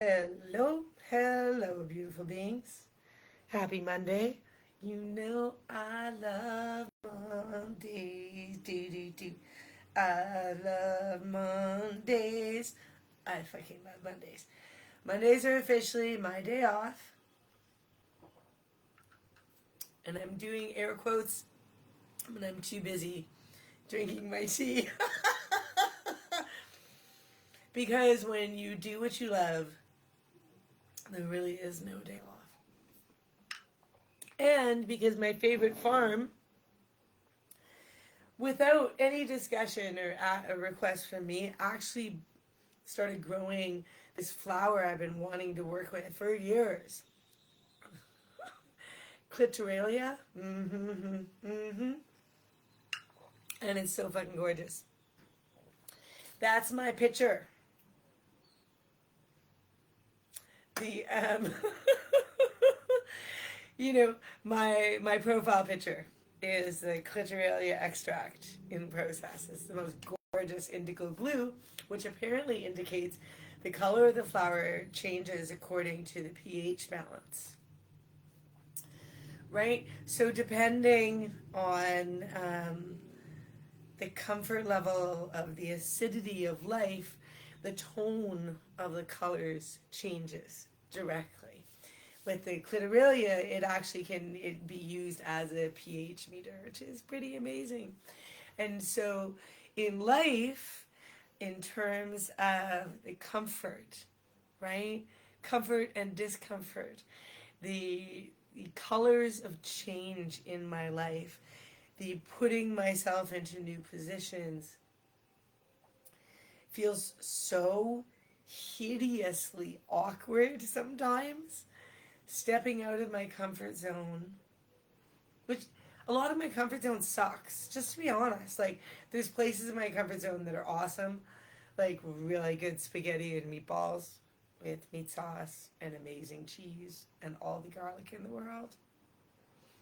Hello, hello, beautiful beings. Happy Monday. You know I love Mondays. Do, do, do. I love Mondays. I fucking love Mondays. Mondays are officially my day off, and I'm doing air quotes when I'm too busy drinking my tea. Because when you do what you love, there really is no day off. And because my favorite farm, without any discussion or a request from me, actually started growing this flower I've been wanting to work with for years. Clitorea. And it's so fucking gorgeous. That's my picture. The my profile picture is the Clitorea extract in process. It's the most gorgeous indigo blue, which apparently indicates the color of the flower changes according to the pH balance. Right? So, depending on the comfort level of the acidity of life, the tone of the colors changes directly. With the clitoralia, it actually can be used as a pH meter, which is pretty amazing. And so, in life, in terms of the comfort, right? Comfort and discomfort, the colors of change in my life, the putting myself into new positions feels so hideously awkward sometimes. Stepping out of my comfort zone, which a lot of my comfort zone sucks, just to be honest. Like, there's places in my comfort zone that are awesome, like really good spaghetti and meatballs with meat sauce and amazing cheese and all the garlic in the world.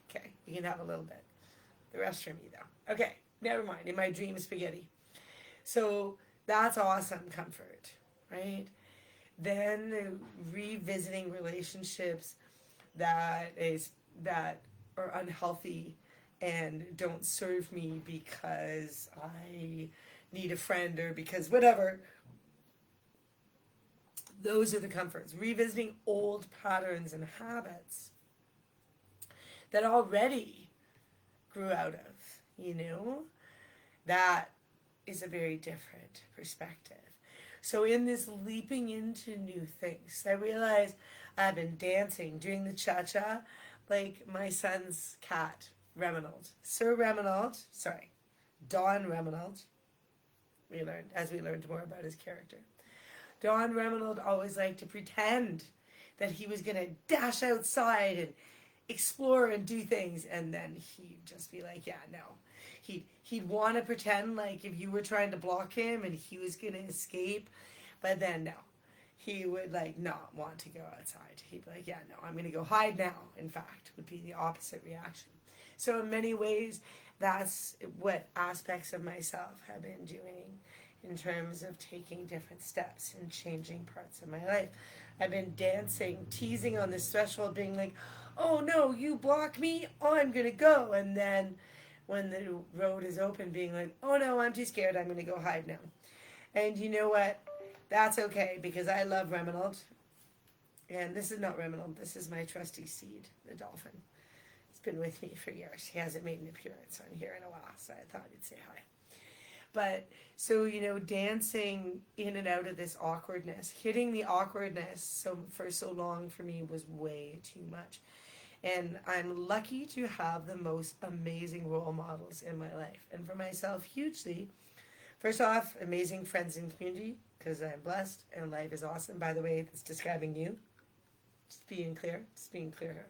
Okay, you can have a little bit. The rest for me, though. Okay, never mind. In my dream spaghetti. So that's awesome comfort, right? Then revisiting relationships that are unhealthy and don't serve me because I need a friend or because whatever. Those are the comforts. Revisiting old patterns and habits that already grew out of, that is a very different perspective. So, in this leaping into new things, I realized I've been dancing, doing the cha cha, like my son's cat, Reminald. Sir Reminald, sorry, Don Reminald, we learned more about his character. Don Reminald always liked to pretend that he was going to dash outside and explore and do things, and then he'd just be like, yeah, no. He'd want to pretend like if you were trying to block him and he was going to escape, but then no. He would like not want to go outside. He'd be like, yeah, no, I'm going to go hide now, in fact, would be the opposite reaction. So in many ways, that's what aspects of myself have been doing in terms of taking different steps and changing parts of my life. I've been dancing, teasing on this threshold, being like, oh no, you block me, oh, I'm going to go. And then when the road is open, being like, oh no, I'm too scared, I'm going to go hide now. And you know what? That's okay because I love Reminald. And this is not Reminald, this is my trusty steed, the dolphin. It's been with me for years. He hasn't made an appearance on here in a while, so I thought he'd say hi. But so, dancing in and out of this awkwardness, hitting the awkwardness for so long for me was way too much. And I'm lucky to have the most amazing role models in my life. And for myself, hugely. First off, amazing friends and community, because I'm blessed and life is awesome. By the way, that's describing you. Just being clear here.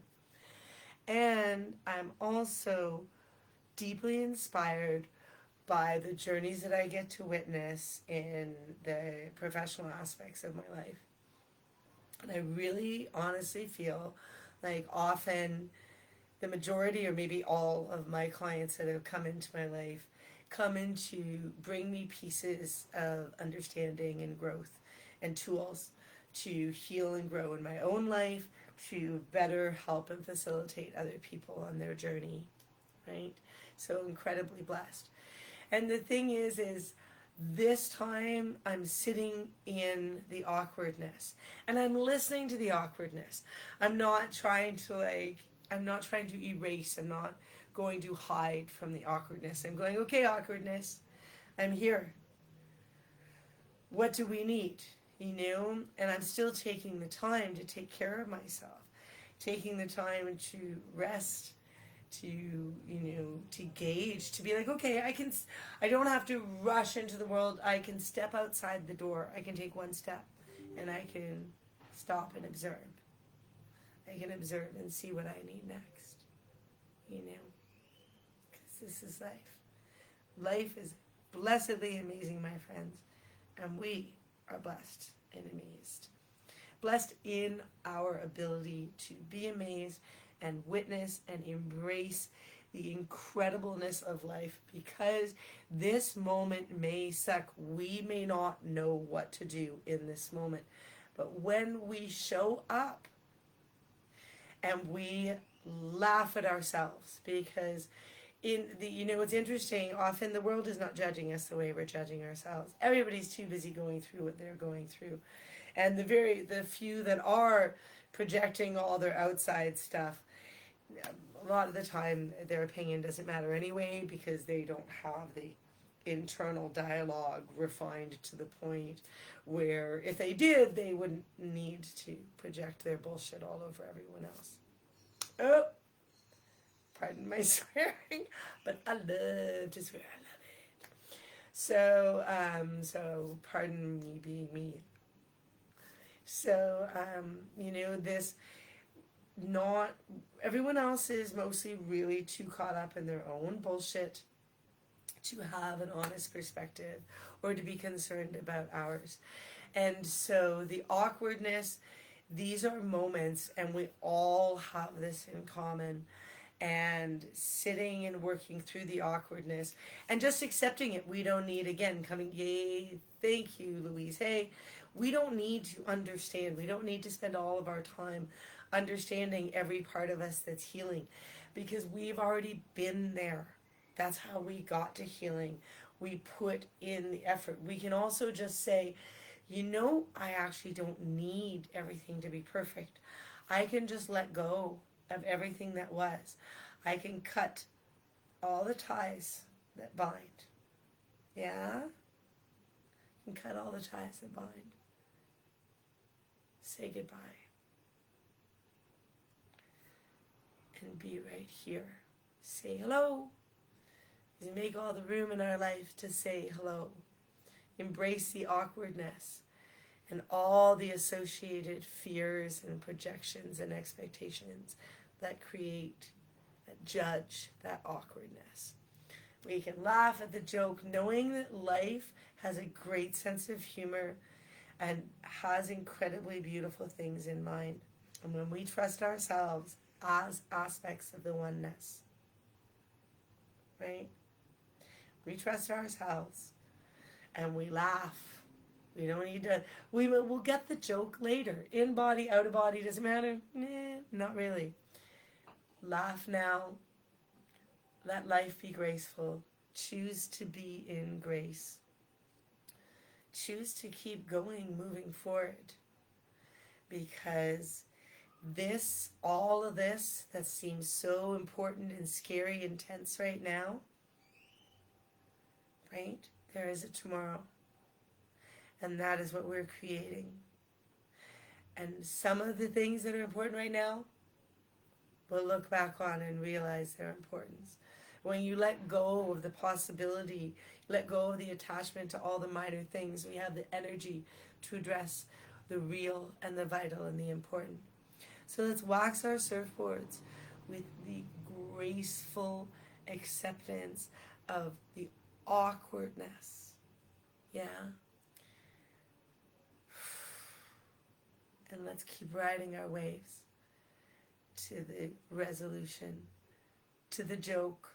And I'm also deeply inspired by the journeys that I get to witness in the professional aspects of my life. And I really honestly feel like often the majority or maybe all of my clients that have come into my life come in to bring me pieces of understanding and growth and tools to heal and grow in my own life, to better help and facilitate other people on their journey, right? So incredibly blessed. And the thing is this time I'm sitting in the awkwardness and I'm listening to the awkwardness. I'm not trying to I'm not trying to erase. I'm not going to hide from the awkwardness. I'm going, okay, awkwardness, I'm here. What do we need? You know, and I'm still taking the time to take care of myself, taking the time to rest, to gauge, to be like, okay, I don't have to rush into the world. I can step outside the door. I can take one step and I can stop and observe. I can observe and see what I need next, because this is life. Life is blessedly amazing, my friends, and we are blessed and amazed. Blessed in our ability to be amazed and witness and embrace the incredibleness of life, because this moment may suck. We may not know what to do in this moment. But when we show up and we laugh at ourselves, because it's interesting, often the world is not judging us the way we're judging ourselves. Everybody's too busy going through what they're going through. And the few that are projecting all their outside stuff, a lot of the time their opinion doesn't matter anyway, because they don't have the internal dialogue refined to the point where if they did, they wouldn't need to project their bullshit all over everyone else. Oh, pardon my swearing, but I love to swear. I love it. So pardon me being me. So, this, not everyone else is mostly really too caught up in their own bullshit to have an honest perspective or to be concerned about ours. And so the awkwardness, these are moments, and we all have this in common. And sitting and working through the awkwardness and just accepting it. We don't need, again, coming, yay, thank you, Louise. Hey, we don't need to understand. We don't need to spend all of our time understanding every part of us that's healing, because we've already been there. That's how we got to healing. We put in the effort. We can also just say, I actually don't need everything to be perfect. I can just let go of everything that was. I can cut all the ties that bind. Yeah? I can cut all the ties that bind. Say goodbye. And be right here. Say hello. And make all the room in our life to say hello. Embrace the awkwardness and all the associated fears and projections and expectations that create, that judge that awkwardness. We can laugh at the joke, knowing that life has a great sense of humor and has incredibly beautiful things in mind. And when we trust ourselves as aspects of the oneness, right? We trust ourselves and we laugh. We don't need to, we'll get the joke later. In body, out of body, doesn't matter. Not really. Laugh now. Let life be graceful. Choose to be in grace. Choose to keep going, moving forward. Because all of this that seems so important and scary, intense right now, right? There is a tomorrow. And that is what we're creating. And some of the things that are important right now, we'll look back on and realize their importance. When you let go of the possibility, let go of the attachment to all the minor things, we have the energy to address the real and the vital and the important. So let's wax our surfboards with the graceful acceptance of the awkwardness. Yeah? And let's keep riding our waves to the resolution, to the joke.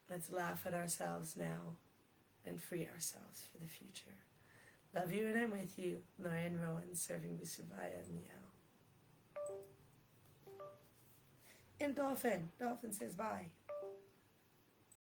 Let's laugh at ourselves now and free ourselves for the future. Love you and I'm with you. Lauren Rowan, serving Vuzuvaya I. And Dolphin. Dolphin says bye.